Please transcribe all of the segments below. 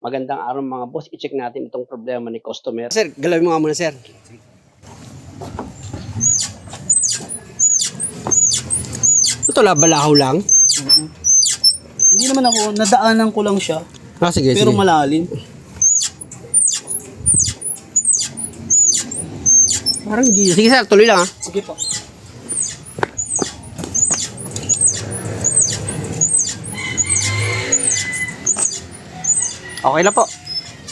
Magandang araw mga boss, i-check natin itong problema ni customer. Sir, galawin mo nga muna, sir. Ito labalahaw lang. Hindi naman ako, nadaanan ko lang siya. Sige, Pero sige. malalim. Parang hindi. Sige, sir, tuloy lang, ha. Sige po. Okay na po.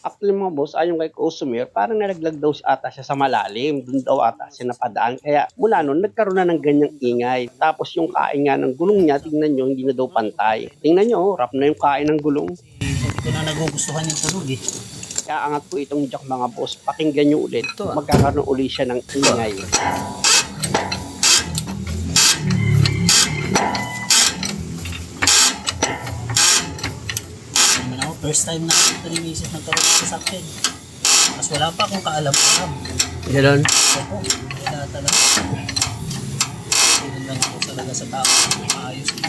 Actually mga boss, ayon kay customer, parang nalaglag daw ata siya sa malalim. Doon daw ata siya napadaan. Kaya mula noon, nagkaroon na ng ganyang ingay. Tapos yung kain nga ng gulong niya, tingnan nyo, hindi na daw pantay. Tingnan nyo, rap na yung kain ng gulong. Hindi ko na nagugustuhan yung tunog eh. Kaya angat po itong jack mga boss, pakinggan nyo ulit. Magkakaroon uli siya ng ingay. Naman ako, first time na ako iniisip nagkaroon ng sasakyan. Mas wala pa akong kaalam-alam. Ganun. Ako, wala talaga. Hindi lang ako talaga sa tao. Maayos na.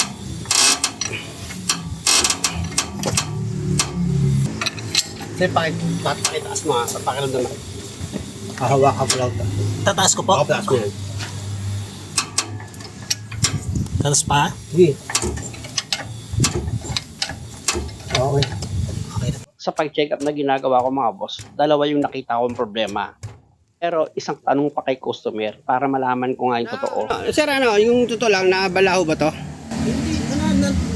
Sir, pakitaas mo, ha, sa pakiramdam mo. Hahawakan ko lang ito. Tataas ko po. Pakitaas mo yan. Tatas pa? Sige. Okay. Okay na. Sa pag-check up na ginagawa ko mga boss, dalawa yung nakita kong problema. Pero isang tanong pa kay customer para malaman ko nga yung totoo. Sir, yung totoo lang, nabalaho ba to? Hindi,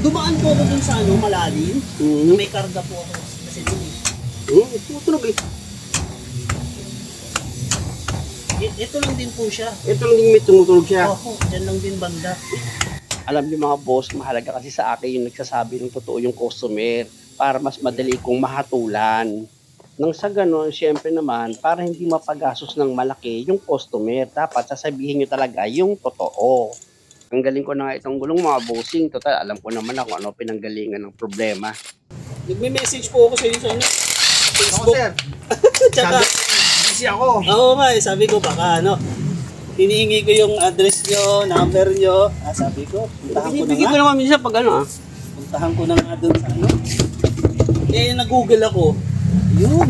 dumaan po ako dun sa malalim. Mm-hmm. May karga po ako. Kasi dun eh. Tutunog eh. Ito lang din po siya. Ito lang din may tumutunog siya. Oo, dyan lang din banda. Alam niyo mga boss, mahalaga kasi sa akin yung nagsasabi ng totoo yung customer para mas madali kong mahatulan. Nang sa ganon, syempre naman, para hindi mapagastos ng malaki yung customer, dapat sasabihin nyo talaga yung totoo. Ang galing ko na nga itong gulong mga bossing. Total, alam ko naman ako ano pinanggalingan ng problema. Nagme-message po ako sa inyo sa Facebook. sir. Tsaka, Busy ako. oo nga eh, sabi ko baka hinihingi ko yung address nyo, number nyo. Sabi ko, puntahan ko na Binibigay ko nga. naman minsan pag Puntahan ko na nga dun sa Eh, nag-google ako. Yun.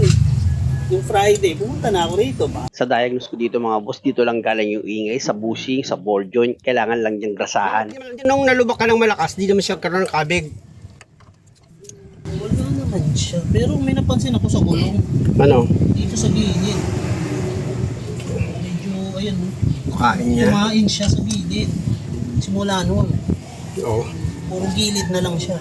Yung Friday, pumunta na ako rito. Sa diagnose ko dito mga boss, dito lang galing yung ingay sa bushing, sa ball joint. Kailangan lang niyang grasahan. Nung nalubak ka ng malakas, di naman siya karoon ng kabig. Wala naman siya. Pero may napansin ako sa gulong. Ano? Dito sa gilid. Medyo, ayan, Kain niya. kumain siya sa gilid. Simula noon. Oo. Puro gilid na lang siya.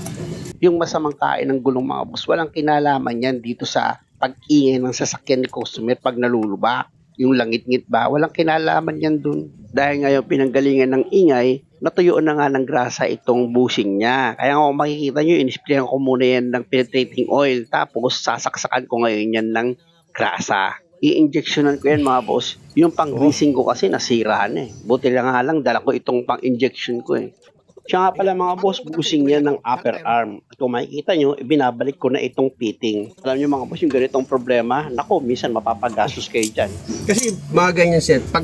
Yung masamang kain ng gulong mga boss, walang kinalaman yan dito sa pag-ingay ng sasakyan ni customer pag nalulubak. Yung langit-ngit ba, walang kinalaman yan dun. Dahil ngayon pinanggalingan ng ingay, natuyo na nga ng grasa itong bushing niya. Kaya kung makikita nyo, inisprayan ko muna yan ng penetrating oil. Tapos sasaksakan ko ngayon yan ng grasa. I-injectionan ko yan mga boss. Yung pang-greasing ko kasi nasira na eh. Buti lang nga lang, dala ko itong pang-injection ko eh. Siya nga pala mga boss, busing yan ng upper arm. At kung makikita nyo, binabalik ko na itong fitting. Alam nyo mga boss, yung ganitong problema, nako, minsan mapapagastos kayo dyan. Kasi mga ganyan sir, pag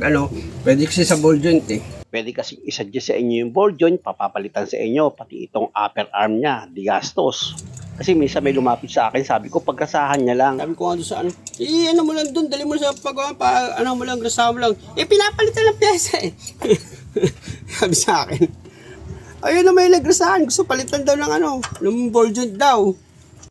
pwede kasi sa ball joint eh. Pwede kasi isa-adjust sa inyo yung ball joint, papapalitan sa inyo, pati itong upper arm niya, di gastos. Kasi minsan may lumapit sa akin, sabi ko, pagkasahan niya lang. Sabi ko nga doon sa ano mo lang doon, dali mo sa mo lang, grasa mo lang. Pinapalitan ng pyesa eh. Sabi sa akin. Ayun na may nagrasahan, gusto palitan daw ng ball joint daw.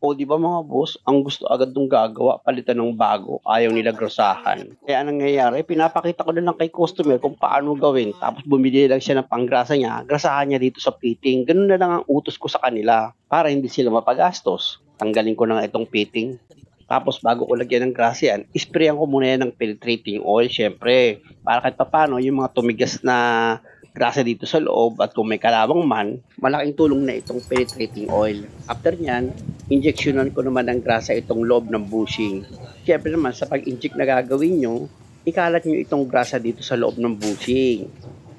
O di ba mga boss, ang gusto agad nung gagawa, palitan ng bago, ayaw nila grasahan. Kaya anong nangyayari, pinapakita ko na lang kay customer kung paano gawin, tapos bumili lang siya ng panggrasa niya, grasahan niya dito sa fitting. Ganun na lang ang utos ko sa kanila, para hindi sila mapagastos. Tanggalin ko na nga itong fitting. Tapos bago ko lagyan ng grasa yan, isprayan ko muna yan ng penetrating oil, syempre. Para kahit paano, yung mga tumigas na grasa dito sa loob at kung may kalawang man, malaking tulong na itong penetrating oil. After nyan, injectionan ko naman ng grasa itong loob ng bushing. Siyempre naman sa pag-inject na gagawin nyo, ikalat nyo itong grasa dito sa loob ng bushing.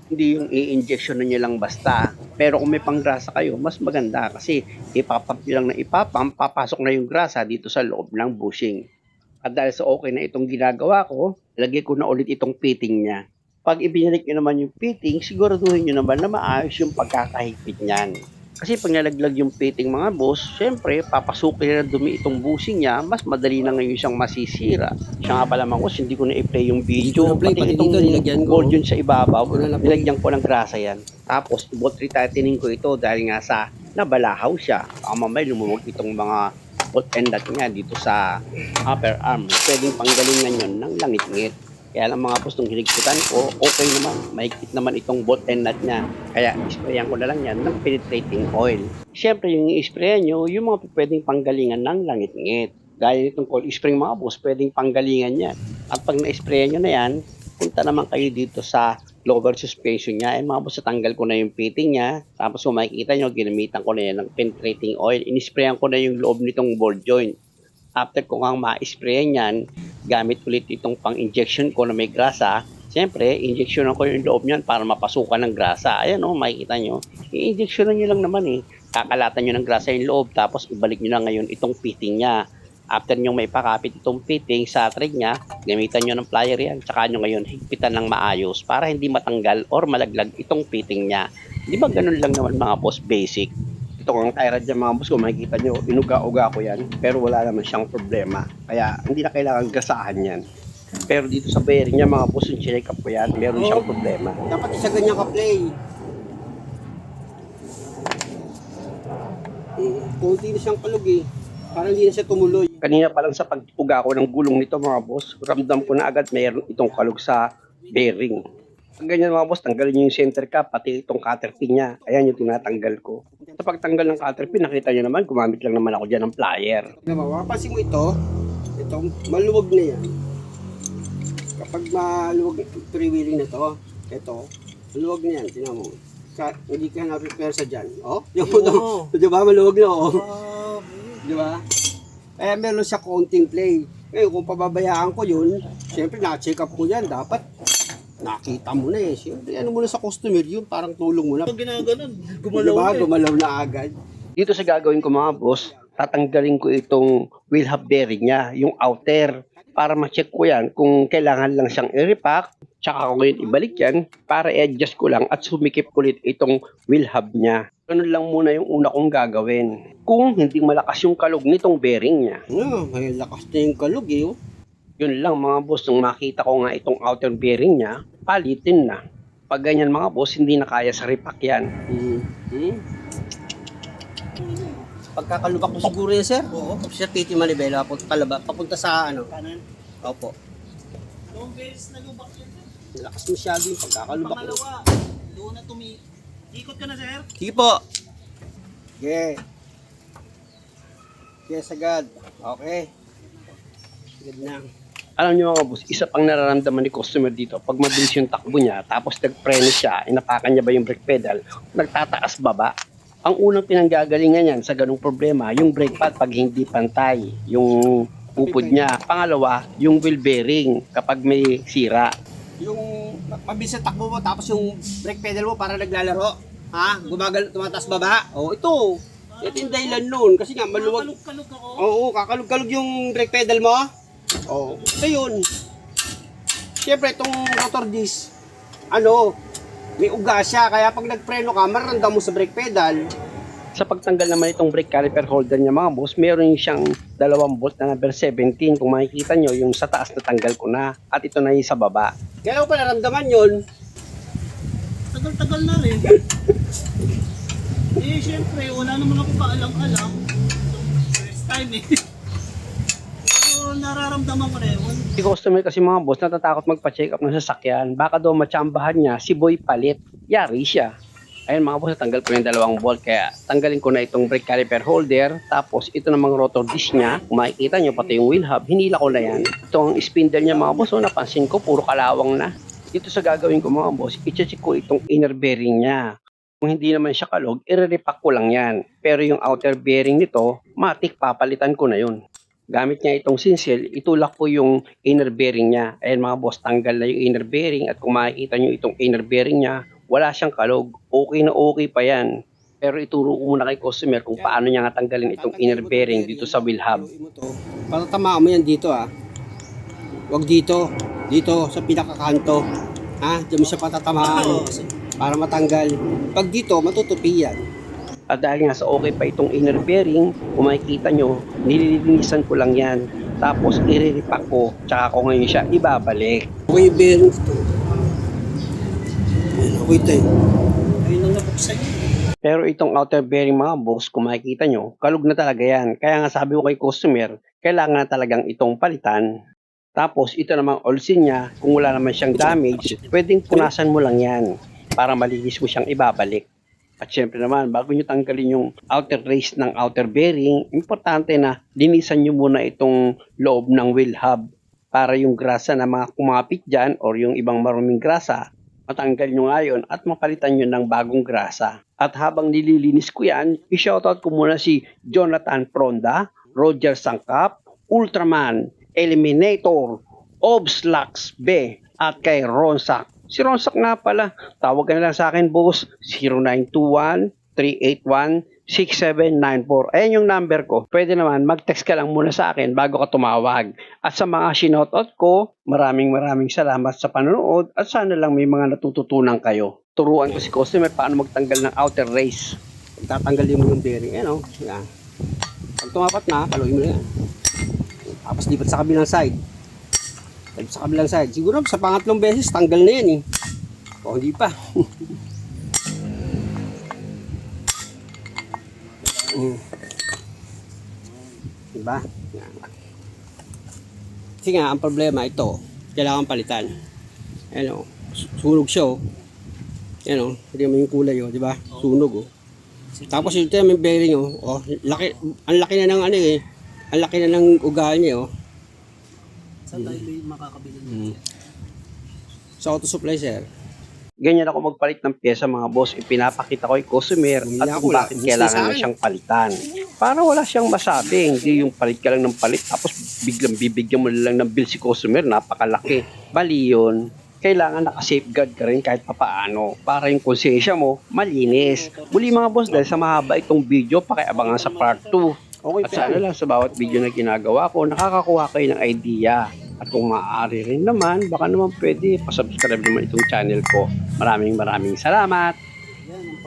Hindi yung i-injectionan nyo lang basta. Pero kung may panggrasa kayo, mas maganda kasi ipapump nyo lang na ipapump, papasok na yung grasa dito sa loob ng bushing. At dahil sa okay na itong ginagawa ko, lagay ko na ulit itong fitting niya. Pag ibinalik nyo naman yung fitting, siguraduhin nyo naman na maayos yung pagkakahigpit niyan. Kasi pag nalaglag yung fitting mga boss, syempre papasukin na dumi itong bushing niya, mas madali na ngayon siyang masisira. Siya nga pala mga boss, hindi ko na i-play yung video, Hindi ko na-play, pati itong dito, nilagyan ko. board yun sa ibabaw, Wala na play. nilagyan ko ng grasa yan. Tapos bolt retightening ko ito dahil nga sa nabalahaw siya. Baka mamaya lumumuog itong mga bolt and nut niya dito sa upper arm. Pwedeng panggalingan yun ng langit-ngit. Kaya lang mga boss, nung hinigpitan ko, okay naman. Mahigpit naman itong bolt and nut niya. Kaya isprayan ko na lang yan ng penetrating oil. Siyempre, yung i-sprayan nyo, yung mga pwedeng panggalingan ng langit-ngit. Gaya nitong coil spring mga boss, pwedeng panggalingan yan. At pag na-sprayan nyo na yan, punta naman kayo dito sa lower suspension niya. Mga boss, natanggal ko na yung fitting niya. Tapos kung makikita nyo, ginamitan ko na yan ng penetrating oil. In-sprayan ko na yung loob nitong ball joint. After ko nga ma-sprayan yan, gamit ulit itong pang-injection ko na may grasa. Siyempre, injectionan ko yung loob niyan para mapasukan ng grasa. Ayan o, makikita nyo. I-injectionan nyo lang naman eh. Kakalatan nyo ng grasa yung loob, tapos ibalik nyo na ngayon itong fitting niya. After nyo may pakapit itong fitting sa thread niya, gamitan nyo ng plier yan. Tsaka nyo ngayon higpitan ng maayos para hindi matanggal or malaglag itong fitting niya. Di ba ganun lang naman mga boss, basic? Ito ang tie rod dyan mga boss, kung makikita nyo, inuga-uga ko yan, pero wala naman siyang problema. Kaya hindi na kailangan gasahan yan. Pero dito sa bearing niya mga boss, yung check up ko yan, meron siyang problema. Dapat isa ganyan ka-play. Kunti na siyang kalog eh. Parang hindi na siya tumuloy. Kanina pa lang sa pag-uga ko ng gulong nito mga boss, ramdam ko na agad mayroon itong kalog sa bearing. Pag ganyan mga boss, tanggalin nyo yung center cap, pati itong cutter pin niya. Ayan yung tinatanggal ko. Sa pagtanggal ng cutter pin, nakita nyo naman, gumamit lang naman ako dyan ng plier. Mapapansin mo ito maluwag na yan. Kapag maluwag yung freewheeling na to, ito, maluwag na yan, tinan mo. Hindi ka na-prepare sa dyan. Oh, yung Oo. di ba, maluwag na oh. Di ba? Eh, meron siya counting play. Ngayon, kung pababayaan ko yun, siyempre na-check up ko yan, dapat nakita mo na eh. Siyempre, ano mo na sa customer yun, parang tulong mo na. Pag ginaganon, Gumalaw gumalaw na eh. Gumalaw na agad. Dito sa gagawin ko mga boss, tatanggalin ko itong wheel hub bearing niya, yung outer, para ma-check ko yan kung kailangan lang siyang i-repack, tsaka ko ngayon ibalik yan, para i-adjust ko lang at sumikip ulit itong wheel hub niya. Ganun lang muna yung una kong gagawin. Kung hindi malakas yung kalog nitong bearing niya. May lakas na yung kalog eh. Oh. Yun lang mga boss, nung makita ko nga itong outer bearing niya, palitin na. Pag ganyan mga boss, hindi na kaya sa repack yan. Pagkakalubak mo siguro yan, sir? Oo. Sir Titi Manibela, papunta sa ano? Kanan. Opo. Noong beses nalubak yun. Lakas masyado yung pagkakalubak mo. Pangalawa, doon na ikot ka na sir. Sige po. Okay. Yes, agad. Okay. Good na. Alam niyo mga boss, isa pang nararamdaman ni customer dito, pag mabilis yung takbo niya, tapos nag-preno siya, inapakan niya ba yung brake pedal, nagtataas baba. Ang unang pinanggagalingan yan sa ganung problema, yung brake pad pag hindi pantay, yung upod niya. Pangalawa, yung wheel bearing kapag may sira. Yung mabilis na takbo mo, tapos yung brake pedal mo para naglalaro. Ha? Tumataas baba. Oh, ito. Ito yung dahilan nun. Kasi nga, maluwag. Kalug-kalug ako. Oo, kakalog-kalog yung brake pedal mo. Oo. Ito yun. Siyempre, itong rotor disc, may uga siya. Kaya pag nagpreno ka, marandam mo sa brake pedal. Sa pagtanggal naman itong brake caliper holder niya mga boss, meron siyang 2 bolt na number 17. Kung makikita nyo, yung sa taas natanggal ko na. At ito na yung sa baba. Kaya ko pa naramdaman yun. Tagal-tagal na rin. Eh, syempre, wala naman ako kaalam-alam. First time eh. Pero nararamdaman ko na yun. Si customer kasi mga boss, natatakot magpa-check up ng sasakyan. Baka daw matsambahan niya, si boy palit. Yari siya. Ayun mga boss, natanggal ko yung 2 bolt. Kaya tanggalin ko na itong brake caliper holder. Tapos ito namang rotor disc niya. Kung makikita nyo, pati yung wheel hub, hinila ko na yan. Ito ang spindle niya mga boss. Napansin ko, puro kalawang na. Dito sa gagawin ko mga boss, i-check ko itong inner bearing niya. Kung hindi naman siya kalog, i-repack ko lang yan. Pero yung outer bearing nito, matik, papalitan ko na yun. Gamit niya itong sinsel, itulak ko yung inner bearing niya. Ayan mga boss, tanggal na yung inner bearing. At kung makikita nyo itong inner bearing niya, wala siyang kalog. Okay na okay pa yan. Pero ituro ko muna kay customer kung paano niya nga tanggalin itong inner bearing dito sa wheel hub. Patatamaan mo yan dito ah. Huwag dito. Dito sa pinakakanto. Ha? Diyan mo siya patatamaan. Para matanggal. Pag dito, matutupi yan. At dahil nga sa okay pa itong inner bearing, kung makikita nyo, nililinisan ko lang yan. Tapos iriripak ko, tsaka ko ngayon siya ibabalik. Okay, bearings to. Ayan, okay tayo. Ayun ang nabuksan yun. Pero itong outer bearing mga boss, kung makikita nyo, kalug na talaga yan. Kaya nga sabi ko kay customer, kailangan na talagang itong palitan. Tapos ito namang oil seal niya, kung wala naman siyang damage, pwedeng punasan mo lang yan para malinis mo siyang ibabalik. At syempre naman, bago nyo tanggalin yung outer race ng outer bearing, importante na linisan nyo muna itong loob ng wheel hub para yung grasa na mga kumapit dyan or yung ibang maruming grasa, matanggal nyo ngayon at mapalitan nyo ng bagong grasa. At habang nililinis ko yan, i-shoutout ko muna si Jonathan Pronda, Roger Sangkap, Ultraman, Eliminator, Obslax B, at kay Ronsak. Si Ronsak nga pala, tawag ka na lang sa akin boss, 0921-381-6794. Ayan yung number ko. Pwede naman mag-text ka lang muna sa akin bago ka tumawag. At sa mga sinoutout ko, maraming salamat sa panonood at sana lang may mga natututunan kayo. Turuan ko si customer paano magtanggal ng outer race. Tatanggalin mo yung bearing, yan o. Yan. Pag tumapat na, kaluin mo na yan. Tapos lipat sa kabilang side. Lipat sa kabilang side. Siguro sa pangatlong beses, tanggal na yan eh. O, hindi pa. Diba? Yan. Kasi nga, ang problema ito, kailangan palitan. Ayan o, sunog siya o. Yan o, hindi mo yung kulay o, diba? Sunog o. Tapos ito yung bearing o, laki, ang laki na ng ano eh. Ang laki na ng ugali niya o. Saan tayo makakabili? Sa auto supply sir. Ganyan ako magpalit ng pyesa mga boss. Ipinapakita ko yung customer at kung bakit kailangan na siyang palitan. Para wala siyang masabi. Hindi yung palit ka lang ng palit tapos biglang bibigyan mo lang ng bill si customer. Napakalaki. Bali yun. Kailangan naka-safeguard ka rin kahit papaano para yung konsensya mo malinis. Muli mga boss, dahil sa mahaba itong video, pakiabangan sa part 2. Okay, At sana lang sa bawat video na ginagawa ko, nakakakuha kayo ng idea. At kung maaari rin naman, baka naman pwede pasubscribe naman itong channel ko. Maraming salamat! Yan ang